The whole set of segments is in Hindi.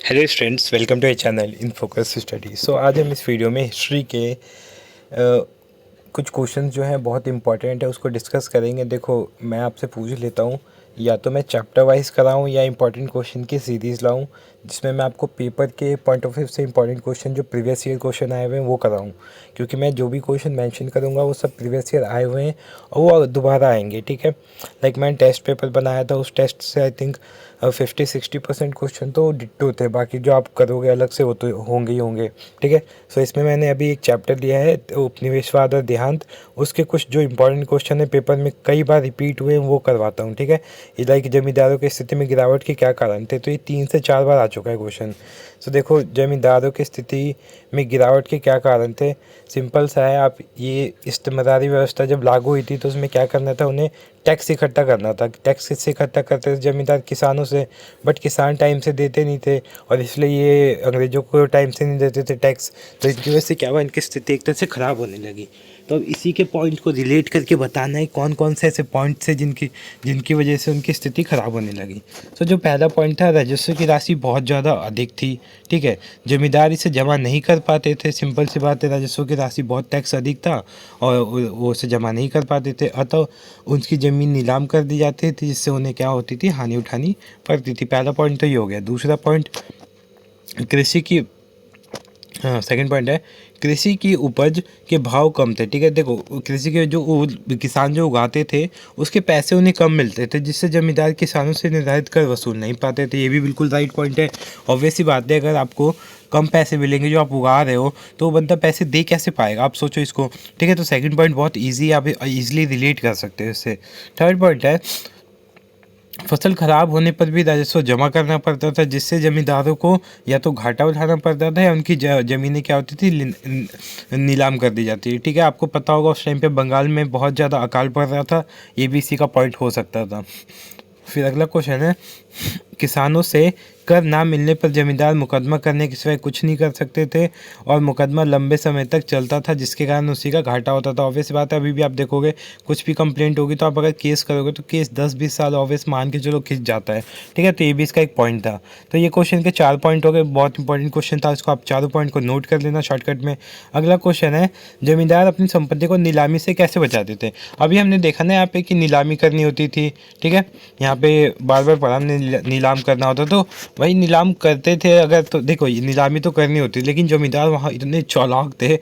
Hello students, welcome to a channel in focus study. So आज हम इस वीडियो में हिस्ट्री के कुछ क्वेश्चंस जो हैं बहुत इंपॉर्टेंट है उसको डिस्कस करेंगे। देखो, मैं आपसे पूछ लेता हूँ, या तो मैं चैप्टर वाइज कराऊँ या इंपॉर्टेंट क्वेश्चन की सीरीज़ लाऊँ जिसमें मैं आपको पेपर के पॉइंट ऑफ व्यू से इंपॉर्टेंट क्वेश्चन जो प्रीवियस ईयर क्वेश्चन आए हुए हैं वो कराऊँ, क्योंकि मैं जो भी क्वेश्चन मेंशन करूँगा वो सब प्रीवियस ईयर आए हुए हैं और वो दोबारा आएंगे। ठीक है, लाइक मैंने टेस्ट पेपर बनाया था, उस टेस्ट से आई थिंक 50-60% क्वेश्चन तो डिट्टो थे, बाकी जो आप करोगे अलग से वो तो होंगे ही होंगे। ठीक है, सो इसमें मैंने अभी एक चैप्टर लिया है उपनिवेशवाद और देहांत, उसके कुछ जो इंपॉर्टेंट क्वेश्चन है पेपर में कई बार रिपीट हुए हैं वो करवाता हूँ। ठीक है, लाइक जमींदारों की स्थिति में गिरावट के क्या कारण थे, तो ये 3 से 4 बार आ चुका है क्वेश्चन। सो देखो, जमींदारों की स्थिति में गिरावट के क्या कारण थे, सिंपल सा है। आप ये इस्तेमारी व्यवस्था जब लागू हुई थी तो उसमें क्या करना था, उन्हें टैक्स इकट्ठा करना था। टैक्स किससे इकट्ठा करते थे? जमींदार किसानों से, बट किसान टाइम से देते नहीं थे और इसलिए ये अंग्रेज़ों को टाइम से नहीं देते थे टैक्स, तो इनकी वजह से क्या हुआ, इनकी स्थिति एक तरह से ख़राब होने लगी। तो अब इसी के पॉइंट को रिलेट करके बताना है कौन कौन से ऐसे पॉइंट्स हैं जिनकी जिनकी वजह से उनकी स्थिति ख़राब होने लगी। तो जो पहला पॉइंट था, राजस्व की राशि बहुत ज़्यादा अधिक थी। ठीक है, जमींदार इसे जमा नहीं कर पाते थे, सिंपल सी बात है, राजस्व की राशि बहुत टैक्स अधिक था और वो उसे जमा नहीं कर पाते थे, अतः उनकी ज़मीन नीलाम कर दी जाती थी, जिससे उन्हें क्या होती थी, हानि उठानी पड़ती थी। पहला पॉइंट तो ये हो गया। दूसरा पॉइंट कृषि की, हाँ, सेकंड पॉइंट है कृषि की उपज के भाव कम थे। ठीक है, देखो, कृषि के जो किसान जो उगाते थे उसके पैसे उन्हें कम मिलते थे, जिससे जमींदार किसानों से निर्धारित कर वसूल नहीं पाते थे। ये भी बिल्कुल राइट पॉइंट है। ऑब्वियस सी बात है, अगर आपको कम पैसे मिलेंगे जो आप उगा रहे हो तो वो बंदा पैसे दे कैसे पाएगा, आप सोचो इसको। ठीक है, तो सेकंड पॉइंट बहुत ईजी, आप इजीली रिलेट कर सकते हो इससे। थर्ड पॉइंट है फसल खराब होने पर भी राजस्व जमा करना पड़ता था, जिससे जमींदारों को या तो घाटा उठाना पड़ता था या उनकी ज़मीनें क्या होती थी, नीलाम कर दी जाती है। ठीक है, आपको पता होगा उस टाइम पे बंगाल में बहुत ज़्यादा अकाल पड़ रहा था, ये भी इसी का पॉइंट हो सकता था। फिर अगला क्वेश्चन है, किसानों से कर ना मिलने पर जमींदार मुकदमा करने के सिवाय कुछ नहीं कर सकते थे और मुकदमा लंबे समय तक चलता था, जिसके कारण उसी का घाटा होता था। ऑब्वियस बात है, अभी भी आप देखोगे कुछ भी कंप्लेंट होगी तो आप अगर केस करोगे तो केस 10-20 साल ऑब्वियस मान के चलो खिंच जाता है। ठीक है, तो ये भी इसका एक पॉइंट था। तो ये क्वेश्चन के 4 पॉइंट हो गए, बहुत इंपॉर्टेंट क्वेश्चन था, इसको आप चारों पॉइंट को नोट कर लेना शॉर्टकट में। अगला क्वेश्चन है, जमींदार अपनी संपत्ति को नीलामी से कैसे बचाते थे। अभी हमने देखा ना यहाँ पे कि नीलामी करनी होती थी। ठीक है, यहाँ पे बार बार पढ़ा हमने, नीलाम करना होता, तो वही नीलाम करते थे। अगर तो देखो, ये नीलामी तो करनी होती, लेकिन जमींदार वहाँ इतने चालाक थे,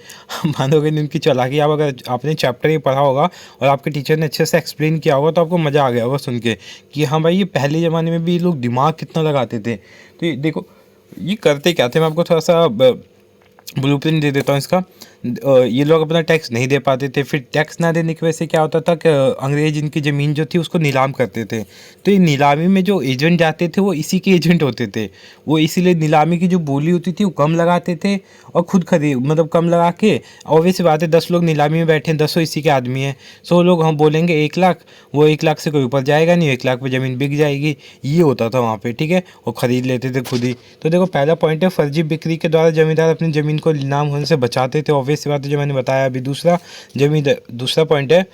मानोगे नहीं उनकी चालाकी। आप अगर आपने चैप्टर ही पढ़ा होगा और आपके टीचर ने अच्छे से एक्सप्लेन किया होगा तो आपको मज़ा आ गया होगा सुन के कि हाँ भाई, ये पहले ज़माने में भी ये लोग दिमाग कितना लगाते थे। तो ये देखो, ये करते क्या थे, मैं आपको थोड़ा सा ब्लूप्रिंट दे देता हूँ इसका। ये लोग अपना टैक्स नहीं दे पाते थे, फिर टैक्स ना देने की वजह से क्या होता था कि अंग्रेज इनकी ज़मीन जो थी उसको नीलाम करते थे। तो ये नीलामी में जो एजेंट जाते थे वो इसी के एजेंट होते थे, वो इसीलिए नीलामी की जो बोली होती थी वो कम लगाते थे और खुद खरीद, मतलब कम लगा के। ऑब्वियस बात है, 10 लोग नीलामी में बैठे हैं, 10 इसी के आदमी हैं, 100 लोग हम बोलेंगे 1 लाख, वो 1 लाख से कोई ऊपर जाएगा नहीं, 1 लाख पर ज़मीन बिक जाएगी। ये होता था वहाँ पर। ठीक है, वो ख़रीद लेते थे खुद ही। तो देखो, पहला पॉइंट है, फर्जी बिक्री के द्वारा जमींदार अपनी ज़मीन को नीलाम होने से बचाते थे। ऑब्वियस बात है, जो मैंने बताया अभी। दूसरा पॉइंट है,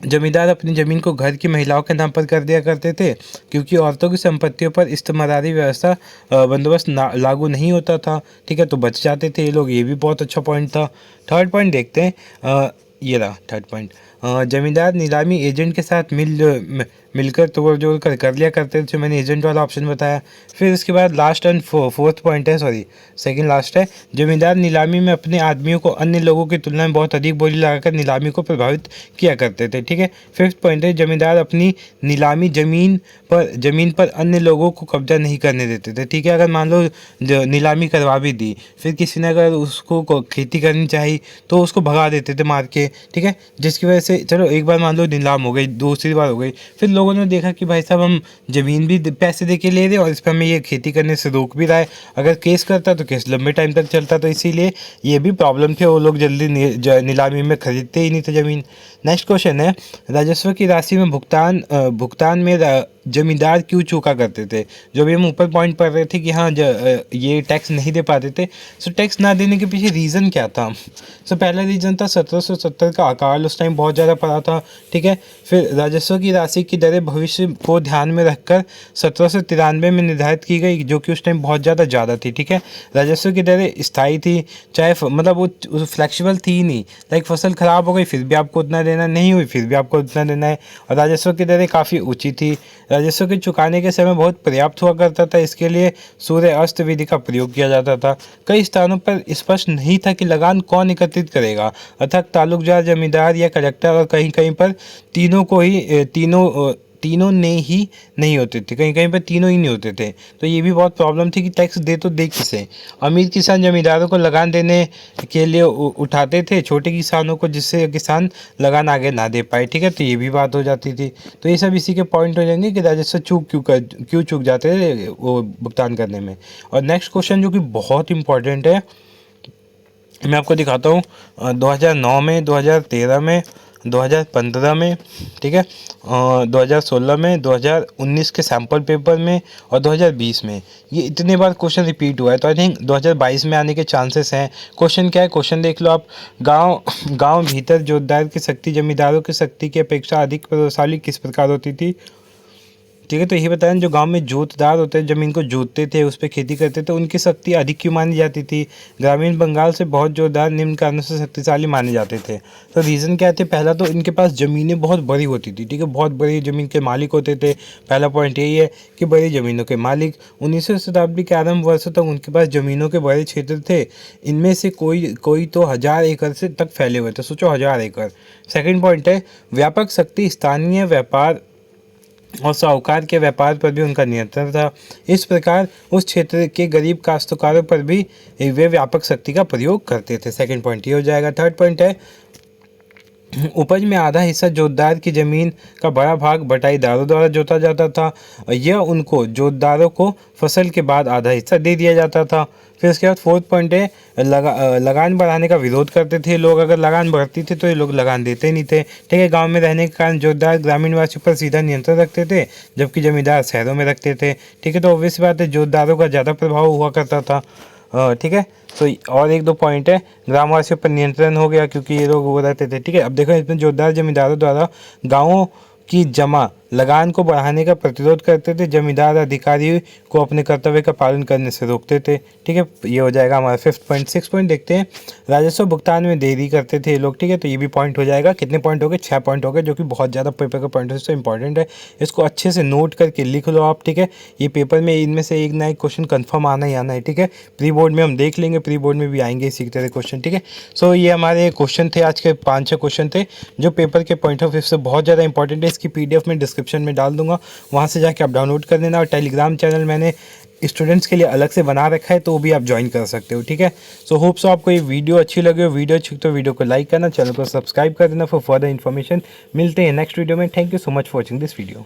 जमींदार अपनी ज़मीन को घर की महिलाओं के नाम पर कर दिया करते थे, क्योंकि औरतों की संपत्तियों पर इस्तेमारी व्यवस्था बंदोबस्त लागू नहीं होता था। ठीक है, तो बच जाते थे ये लोग, ये भी बहुत अच्छा पॉइंट था। थर्ड पॉइंट देखते हैं, ये रहा थर्ड पॉइंट। जमींदार नीलामी एजेंट के साथ मिलकर तोड़ जोड़ कर लिया करते थे, मैंने एजेंट वाला ऑप्शन बताया। फिर उसके बाद लास्ट एंड फोर्थ पॉइंट है, सॉरी सेकंड लास्ट है, जमींदार नीलामी में अपने आदमियों को अन्य लोगों की तुलना में बहुत अधिक बोली लगाकर नीलामी को प्रभावित किया करते थे। ठीक है, फिफ्थ पॉइंट है, जमींदार अपनी नीलामी ज़मीन पर अन्य लोगों को कब्जा नहीं करने देते थे। ठीक है, अगर मान लो नीलामी करवा भी दी, फिर किसी ने अगर उसको खेती करनी चाहिए तो उसको भगा देते थे मार के। ठीक है, जिसकी वजह से चलो एक बार मान लो नीलाम हो गई, दूसरी बार हो गई, फिर लोगों ने देखा कि भाई साहब हम ज़मीन भी पैसे दे के ले रहे हैं और इस पर हमें ये खेती करने से रोक भी रहा है। अगर केस करता तो केस लंबे टाइम तक चलता, तो इसीलिए ये भी प्रॉब्लम थे, वो लोग जल्दी नीलामी में खरीदते ही नहीं थे ज़मीन। नेक्स्ट क्वेश्चन है, राजस्व की राशि में भुगतान में जमींदार क्यों चूका करते थे, जो भी हम ऊपर पॉइंट पढ़ रहे थे कि हाँ ये टैक्स नहीं दे पाते थे। सो टैक्स ना देने के पीछे रीज़न क्या था? सो पहला रीज़न था 1770 का अकाल, उस टाइम बहुत ज़्यादा पड़ा था, ठीक है। फिर राजस्व की राशि की दरें भविष्य को ध्यान में रखकर 1793 में निर्धारित की गई, जो कि उस टाइम बहुत ज़्यादा थी, ठीक है। राजस्व की दरें स्थायी थी, चाहे मतलब वो फ्लेक्सिबल थी ही नहीं, लाइक फसल ख़राब हो गई फिर भी आपको उतना देना, नहीं हुई फिर भी आपको उतना देना है। और राजस्व की दरें काफ़ी ऊँची थी। राजस्व के चुकाने के समय बहुत पर्याप्त हुआ करता था, इसके लिए सूर्य अस्त विधि का प्रयोग किया जाता था। कई स्थानों पर स्पष्ट नहीं था कि लगान कौन एकत्रित करेगा, अर्थात तालुकदार, जमींदार या कलेक्टर, और कहीं कहीं पर तीनों ने ही नहीं होते थे, कहीं कहीं पर तीनों ही नहीं होते थे। तो ये भी बहुत प्रॉब्लम थी कि टैक्स दे तो दे किसे। अमीर किसान जमींदारों को लगान देने के लिए उठाते थे छोटे किसानों को, जिससे किसान लगान आगे ना दे पाए, ठीक है। तो ये भी बात हो जाती थी। तो ये सब इसी के पॉइंट हो जाएंगे कि राजस्व क्यों चूक जाते थे वो भुगतान करने में। और नेक्स्ट क्वेश्चन जो कि बहुत इंपॉर्टेंट है, मैं आपको दिखाता हूँ 2009 में, 2013 में, 2015 में, ठीक है, 2016 में, 2019 के सैम्पल पेपर में और 2020 में। ये इतने बार क्वेश्चन रिपीट हुआ है, तो आई थिंक 2022 में आने के चांसेस हैं। क्वेश्चन क्या है, क्वेश्चन देख लो आप। गांव भीतर जोतदार की शक्ति जमींदारों की शक्ति की अपेक्षा अधिक प्रभावशाली किस प्रकार होती थी, ठीक है। तो ये बताएं, जो गांव में जोतदार होते हैं, जमीन को जोतते थे, उस पर खेती करते थे, उनकी शक्ति अधिक क्यों मानी जाती थी? ग्रामीण बंगाल से बहुत जोतदार निम्न कारणों से शक्तिशाली माने जाते थे। तो रीज़न क्या थे? पहला तो इनके पास ज़मीनें बहुत बड़ी होती थी, ठीक है, बहुत बड़ी ज़मीन के मालिक होते थे। पहला पॉइंट यही है कि बड़ी ज़मीनों के मालिक। 19वीं शताब्दी के आरंभ वर्षों तक उनके पास ज़मीनों के बड़े क्षेत्र थे, इनमें से कोई तो 1000 एकड़ से तक फैले हुए थे। सोचो 1000 एकड़। सेकेंड पॉइंट है व्यापक शक्ति, स्थानीय व्यापार और साहूकार के व्यापार पर भी उनका नियंत्रण था। इस प्रकार उस क्षेत्र के गरीब काश्तकारों पर भी वे व्यापक शक्ति का प्रयोग करते थे। सेकंड पॉइंट ये हो जाएगा। थर्ड पॉइंट है उपज में आधा हिस्सा जोतदार की जमीन का बड़ा भाग बटाईदारों द्वारा जोता जाता था। यह उनको जोतदारों को फसल के बाद आधा हिस्सा दे दिया जाता था। फिर उसके बाद फोर्थ पॉइंट है लगान बढ़ाने का विरोध करते थे लोग। अगर लगान बढ़ती थी तो ये लोग लगान देते नहीं थे, ठीक है। गांव में रहने के कारण जोतदार ग्रामीण वासियों पर सीधा नियंत्रण रखते थे, जबकि जमींदार शहरों में रखते थे, ठीक है। तो ऑब्वियस बात है जोतदारों का ज़्यादा प्रभाव हुआ करता था, ठीक है। तो और एक दो पॉइंट है, ग्रामवासियों पर नियंत्रण हो गया क्योंकि ये लोग वो रहते थे, ठीक है। अब देखो इसमें जोतदार जमींदारों द्वारा गाँवों की जमा लगान को बढ़ाने का प्रतिरोध करते थे, जमींदार अधिकारी को अपने कर्तव्य का पालन करने से रोकते थे, ठीक है। ये हो जाएगा हमारा फिफ्थ पॉइंट। सिक्स पॉइंट देखते हैं, राजस्व भुगतान में देरी करते थे ये लोग, ठीक है। तो ये भी पॉइंट हो जाएगा। कितने पॉइंट हो गए? 6 पॉइंट हो गए, जो कि बहुत ज़्यादा पेपर का पॉइंट है, तो इंपॉर्टेंट है। इसको अच्छे से नोट करके लिख लो आप, ठीक है। ये पेपर में इनमें से एक ना एक क्वेश्चन कन्फर्म आना ही आना है, ठीक है। प्री बोर्ड में हम देख लेंगे, प्री बोर्ड में भी आएंगे इसी तरह क्वेश्चन, ठीक है। सो ये हमारे क्वेश्चन थे, आज के 5-6 क्वेश्चन थे जो पेपर के पॉइंट ऑफ व्यू से बहुत ज़्यादा इंपॉर्टेंट है। इसकी PDF में डिस्क्रिप्शन में डाल दूंगा, वहाँ से जाके आप डाउनलोड कर लेना। और टेलीग्राम चैनल मैंने स्टूडेंट्स के लिए अलग से बना रखा है, तो वो भी आप ज्वाइन कर सकते हो, ठीक है। सो होप सो आपको ये वीडियो अच्छी लगी हो। वीडियो अच्छी तो वीडियो को लाइक करना, चैनल को सब्सक्राइब कर देना फॉर फर्दर इन्फॉर्मेशन। मिलते हैं नेक्स्ट वीडियो में। Thank you so much for watching this video.